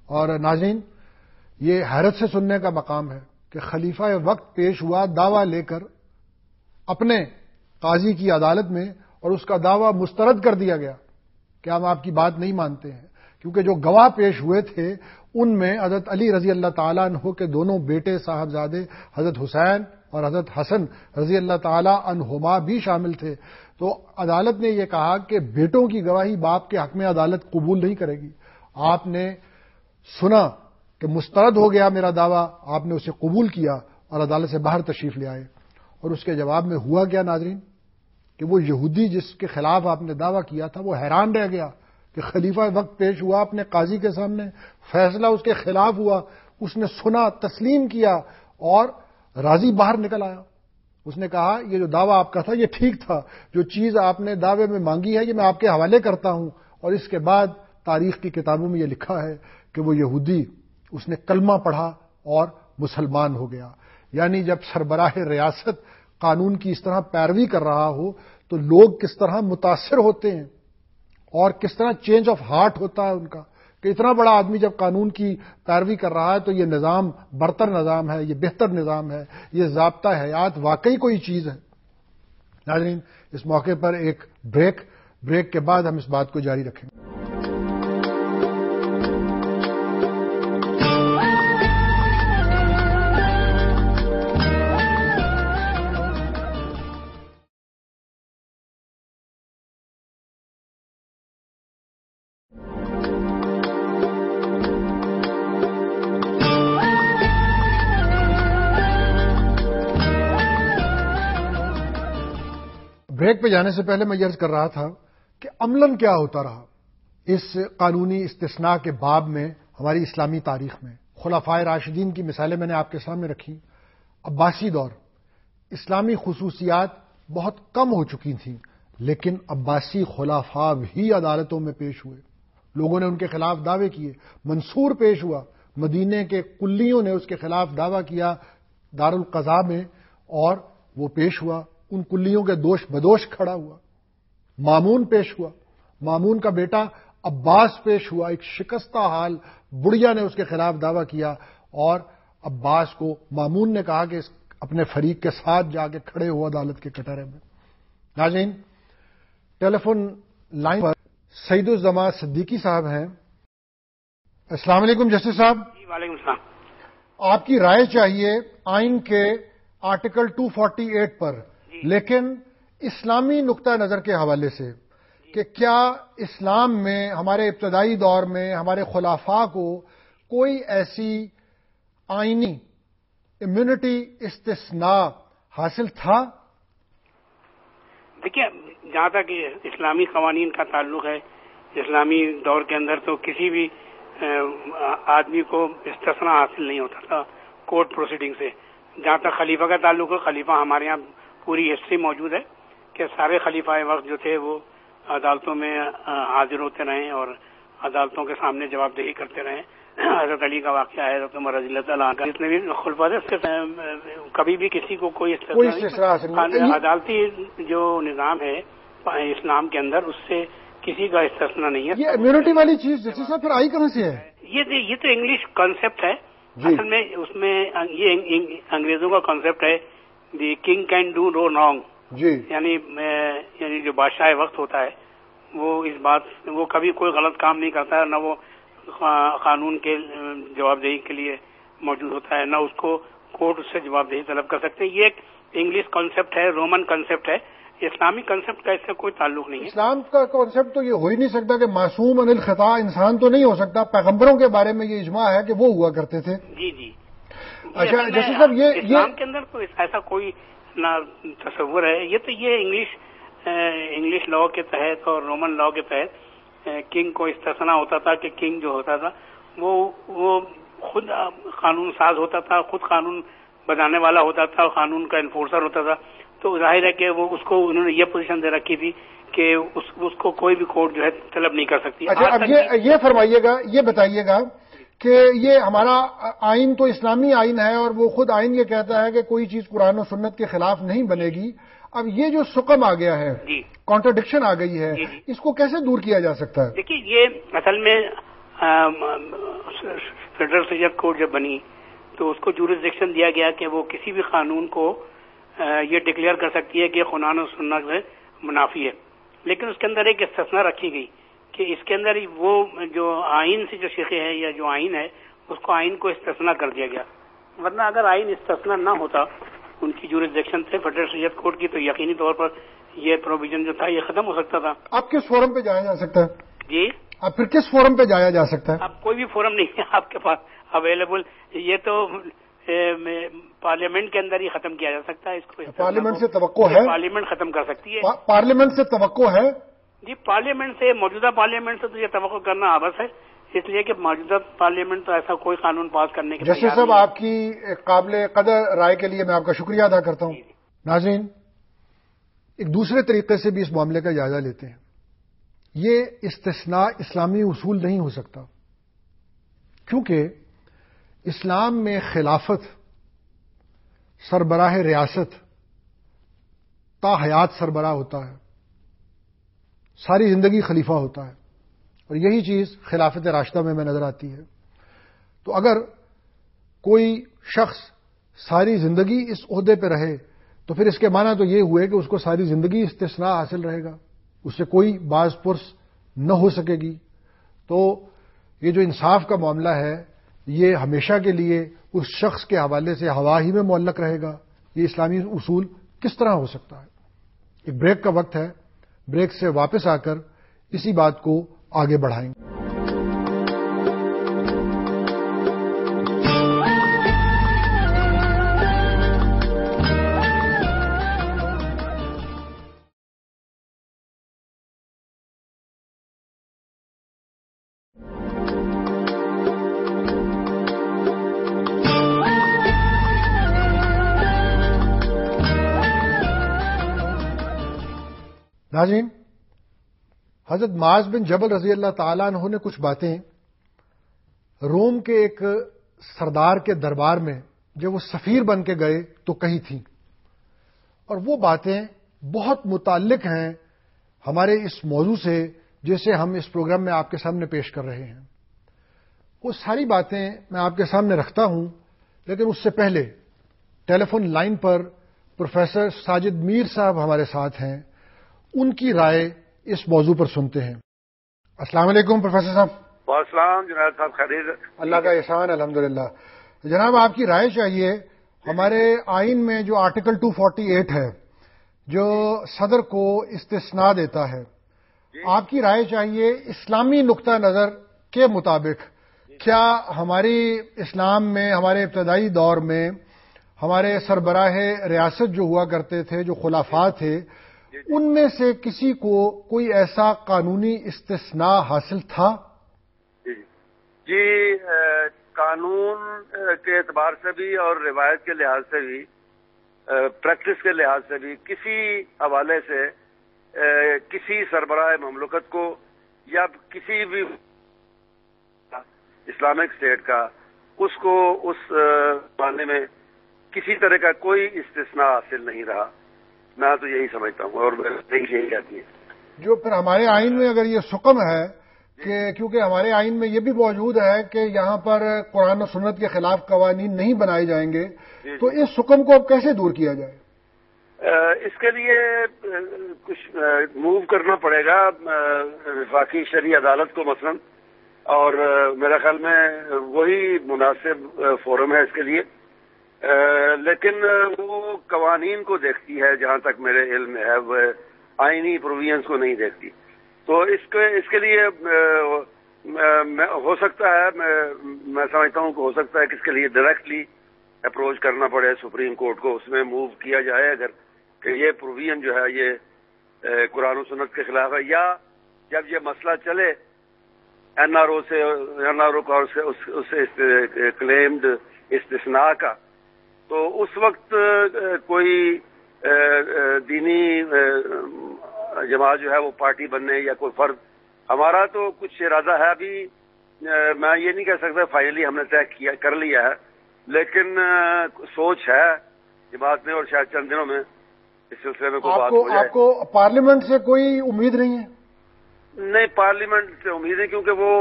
اور ناظرین، یہ حیرت سے سننے کا مقام ہے کہ خلیفہ وقت پیش ہوا دعویٰ لے کر اپنے قاضی کی عدالت میں، اور اس کا دعویٰ مسترد کر دیا گیا کہ ہم آپ کی بات نہیں مانتے ہیں، کیونکہ جو گواہ پیش ہوئے تھے ان میں حضرت علی رضی اللہ تعالیٰ عنہ کے دونوں بیٹے صاحبزادے حضرت حسین اور حضرت حسن رضی اللہ تعالیٰ عنہما بھی شامل تھے۔ تو عدالت نے یہ کہا کہ بیٹوں کی گواہی باپ کے حق میں عدالت قبول نہیں کرے گی۔ آپ نے سنا کہ مسترد ہو گیا میرا دعویٰ، آپ نے اسے قبول کیا اور عدالت سے باہر تشریف لے آئے۔ اور اس کے جواب میں ہوا کیا ناظرین، کہ وہ یہودی جس کے خلاف آپ نے دعویٰ کیا تھا وہ حیران رہ گیا کہ خلیفہ وقت پیش ہوا اپنے قاضی کے سامنے، فیصلہ اس کے خلاف ہوا، اس نے سنا، تسلیم کیا اور راضی باہر نکل آیا۔ اس نے کہا یہ جو دعویٰ آپ کا تھا یہ ٹھیک تھا، جو چیز آپ نے دعوے میں مانگی ہے یہ میں آپ کے حوالے کرتا ہوں۔ اور اس کے بعد تاریخ کی کتابوں میں یہ لکھا ہے کہ وہ یہودی اس نے کلمہ پڑھا اور مسلمان ہو گیا۔ یعنی جب سربراہ ریاست قانون کی اس طرح پیروی کر رہا ہو تو لوگ کس طرح متاثر ہوتے ہیں اور کس طرح چینج آف ہارٹ ہوتا ہے ان کا، کہ اتنا بڑا آدمی جب قانون کی پیروی کر رہا ہے تو یہ نظام برتر نظام ہے، یہ بہتر نظام ہے، یہ ضابطہ حیات واقعی کوئی چیز ہے۔ ناظرین، اس موقع پر ایک بریک کے بعد ہم اس بات کو جاری رکھیں گے۔ بریک پہ جانے سے پہلے میں یہ عرض کر رہا تھا کہ عملاً کیا ہوتا رہا اس قانونی استثناء کے باب میں ہماری اسلامی تاریخ میں۔ خلفائے راشدین کی مثالیں میں نے آپ کے سامنے رکھی۔ عباسی دور، اسلامی خصوصیات بہت کم ہو چکی تھیں، لیکن عباسی خلفاء بھی عدالتوں میں پیش ہوئے، لوگوں نے ان کے خلاف دعوے کیے۔ منصور پیش ہوا، مدینے کے کلیوں نے اس کے خلاف دعویٰ کیا دارالقضاء میں، اور وہ پیش ہوا، ان کلیوں کے دوش بدوش کھڑا ہوا۔ مامون پیش ہوا، مامون کا بیٹا عباس پیش ہوا، ایک شکستہ حال بڑھیا نے اس کے خلاف دعویٰ کیا، اور عباس کو مامون نے کہا کہ اپنے فریق کے ساتھ جا کے کھڑے ہوا عدالت کے کٹہرے میں۔ ناظرین، ٹیلی فون لائن پر سعید الزمان صدیقی صاحب ہیں۔ السلام علیکم جسٹس صاحب۔ جی وعلیکم السلام۔ آپ کی رائے چاہیے آئین کے آرٹیکل 248 پر، لیکن اسلامی نقطہ نظر کے حوالے سے، کہ کیا اسلام میں ہمارے ابتدائی دور میں ہمارے خلفاء کو کوئی ایسی آئینی امیونٹی استثناء حاصل تھا؟ دیکھیے، جہاں تک اسلامی قوانین کا تعلق ہے، اسلامی دور کے اندر تو کسی بھی آدمی کو استثناء حاصل نہیں ہوتا تھا کورٹ پروسیڈنگ سے۔ جہاں تک خلیفہ کا تعلق ہے، خلیفہ ہمارے یہاں پوری ہسٹری موجود ہے کہ سارے خلیفہ وقت جو تھے وہ عدالتوں میں حاضر ہوتے رہے اور عدالتوں کے سامنے جواب دہی کرتے رہے۔ حضرت علی کا واقعہ ہے، حضرت عمر رضی اللہ تعالیٰ عنہ کا، جتنے بھی خلفاء تھے کبھی بھی کسی کو کوئی استثناء نہیں۔ عدالتی جو نظام ہے اسلام کے اندر اس سے کسی کا استثناء نہیں ہے۔ یہ امیونٹی والی چیز جیسے صاحب پھر آئی کہاں سے ہے؟ یہ تو انگلش کانسیپٹ ہے اصل میں، اس میں یہ انگریزوں کا کانسیپٹ ہے، the king can do no wrong. جی، یعنی جو بادشاہ وقت ہوتا ہے وہ اس بات وہ کبھی کوئی غلط کام نہیں کرتا ہے، نہ وہ قانون کے جواب دہی کے لیے موجود ہوتا ہے، نہ اس کو کورٹ اس سے جواب دہی طلب کر سکتے۔ یہ ایک انگلش کانسیپٹ ہے، رومن کانسیپٹ ہے، اسلامی کانسیپٹ کا اس سے کوئی تعلق نہیں ہے۔ اسلام کا کانسیپٹ تو یہ ہو ہی نہیں سکتا کہ معصوم عن الخطا انسان تو نہیں ہو سکتا۔ پیغمبروں کے بارے میں یہ اجماع ہے کہ وہ ہوا کرتے تھے۔ جی جی۔ اچھا جیسے صاحب یہ اسلام کے اندر تو ایسا کوئی نہ تصور ہے، یہ تو یہ انگلش لا کے تحت اور رومن لا کے تحت کنگ کو استثناء ہوتا تھا کہ کنگ جو ہوتا تھا وہ خود قانون ساز ہوتا تھا، خود قانون بنانے والا ہوتا تھا، قانون کا انفورسر ہوتا تھا۔ تو ظاہر ہے کہ وہ اس کو انہوں نے یہ پوزیشن دے رکھی تھی کہ اس کو کوئی بھی کورٹ جو ہے طلب نہیں کر سکتی۔ اچھا اب یہ فرمائیے گا، یہ بتائیے گا کہ یہ ہمارا آئین تو اسلامی آئین ہے اور وہ خود آئین یہ کہتا ہے کہ کوئی چیز قرآن و سنت کے خلاف نہیں بنے گی۔ اب یہ جو سقم آ گیا ہے، کانٹرڈکشن آ گئی ہے، اس کو کیسے دور کیا جا سکتا ہے؟ دیکھیے، یہ اصل میں فیڈرل سیشن کورٹ جب بنی تو اس کو جورسڈکشن دیا گیا کہ وہ کسی بھی قانون کو یہ ڈکلیئر کر سکتی ہے کہ قرآن و سنت سے منافی ہے، لیکن اس کے اندر ایک استثنا رکھی گئی کہ اس کے اندر وہ جو آئین سے جو شیخے ہے یا جو آئین ہے اس کو آئین کو استثنا کر دیا گیا، ورنہ اگر آئین استثنا نہ ہوتا ان کی جورسڈکشن سے فیڈرل سیشن کورٹ کی تو یقینی طور پر یہ پروویژن جو تھا یہ ختم ہو سکتا تھا۔ اب کس فورم پہ جایا جا سکتا ہے؟ جی اب پھر کس فورم پہ جایا جا سکتا ہے؟ اب کوئی بھی فورم نہیں ہے آپ کے پاس اویلیبل، یہ تو پارلیمنٹ کے اندر ہی ختم کیا جا سکتا ہے اس کو۔ پارلیمنٹ سے توقع ہے؟ پارلیمنٹ ختم کر سکتی ہے۔ پارلیمنٹ سے توقع ہے؟ جی پارلیمنٹ سے، موجودہ پارلیمنٹ سے تو یہ توقع کرنا آبس ہے، اس لیے کہ موجودہ پارلیمنٹ تو ایسا کوئی قانون پاس کرنے کے جسٹس صاحب آپ کی قابل قدر رائے کے لیے میں آپ کا شکریہ ادا کرتا ہوں۔ ناظرین، ایک دوسرے طریقے سے بھی اس معاملے کا جائزہ لیتے ہیں۔ یہ استثناء اسلامی اصول نہیں ہو سکتا، کیونکہ اسلام میں خلافت، سربراہ ریاست تا حیات سربراہ ہوتا ہے، ساری زندگی خلیفہ ہوتا ہے، اور یہی چیز خلافت راشدہ میں نظر آتی ہے۔ تو اگر کوئی شخص ساری زندگی اس عہدے پہ رہے تو پھر اس کے معنی تو یہ ہوئے کہ اس کو ساری زندگی استثناء حاصل رہے گا، اس سے کوئی باز پرس نہ ہو سکے گی۔ تو یہ جو انصاف کا معاملہ ہے یہ ہمیشہ کے لیے اس شخص کے حوالے سے ہوا ہی میں معلق رہے گا۔ یہ اسلامی اصول کس طرح ہو سکتا ہے؟ ایک بریک کا وقت ہے، بریک سے واپس آ کر اسی بات کو آگے بڑھائیں گے۔ ناظرین، حضرت معاذ بن جبل رضی اللہ تعالیٰ عنہ نے کچھ باتیں روم کے ایک سردار کے دربار میں جب وہ سفیر بن کے گئے تو کہی تھیں، اور وہ باتیں بہت متعلق ہیں ہمارے اس موضوع سے جسے ہم اس پروگرام میں آپ کے سامنے پیش کر رہے ہیں۔ وہ ساری باتیں میں آپ کے سامنے رکھتا ہوں، لیکن اس سے پہلے ٹیلی فون لائن پر پروفیسر ساجد میر صاحب ہمارے ساتھ ہیں، ان کی رائے اس موضوع پر سنتے ہیں۔ السلام علیکم پروفیسر صاحب۔ وعلیکم السلام جناب صاحب، خیریت؟ اللہ کا احسان، الحمدللہ۔ جناب آپ کی رائے چاہیے، ہمارے آئین میں جو آرٹیکل 248 ہے جو صدر کو استثناء دیتا ہے، آپ کی رائے چاہیے اسلامی نقطہ نظر کے مطابق کیا ہماری اسلام میں ہمارے ابتدائی دور میں ہمارے سربراہ ریاست جو ہوا کرتے تھے، جو خلفاء تھے، ان میں سے کسی کو کوئی ایسا قانونی استثناء حاصل تھا؟ جی قانون کے اعتبار سے بھی اور روایت کے لحاظ سے بھی، پریکٹس کے لحاظ سے بھی، کسی حوالے سے کسی سربراہ مملکت کو یا کسی بھی اسلامک اسٹیٹ کا اس کو اس معنی میں کسی طرح کا کوئی استثناء حاصل نہیں رہا۔ میں تو یہی سمجھتا ہوں اور یہی کہتی ہے۔ جو پھر ہمارے آئین میں اگر یہ حکم ہے کہ کیونکہ ہمارے آئین میں یہ بھی موجود ہے کہ یہاں پر قرآن و سنت کے خلاف قوانین نہیں بنائے جائیں گے، تو اس حکم کو اب کیسے دور کیا جائے؟ اس کے لیے کچھ موو کرنا پڑے گا وفاقی شرعی عدالت کو مثلا، اور میرا خیال میں وہی مناسب فورم ہے اس کے لیے، لیکن وہ قوانین کو دیکھتی ہے جہاں تک میرے علم میں ہے، وہ آئینی پروویژنس کو نہیں دیکھتی۔ تو اس کے لیے ہو سکتا ہے، میں سمجھتا ہوں کہ ہو سکتا ہے کہ اس کے لیے ڈائریکٹلی اپروچ کرنا پڑے سپریم کورٹ کو، اس میں موو کیا جائے اگر کہ یہ پروویژن جو ہے یہ قرآن و سنت کے خلاف ہے، یا جب یہ مسئلہ چلے این آر او کا اس سے کلیمڈ استثناء کا، تو اس وقت کوئی دینی جماعت جو ہے وہ پارٹی بننے یا کوئی فرد، ہمارا تو کچھ ارادہ ہے، ابھی میں یہ نہیں کہہ سکتا فائنلی ہم نے طے کر لیا ہے، لیکن سوچ ہے جماعت میں اور شاید چند دنوں میں اس سلسلے میں کوئی بات ہو جائے۔ آپ کو پارلیمنٹ سے کوئی امید نہیں ہے؟ نہیں، پارلیمنٹ سے امید ہے کیونکہ وہ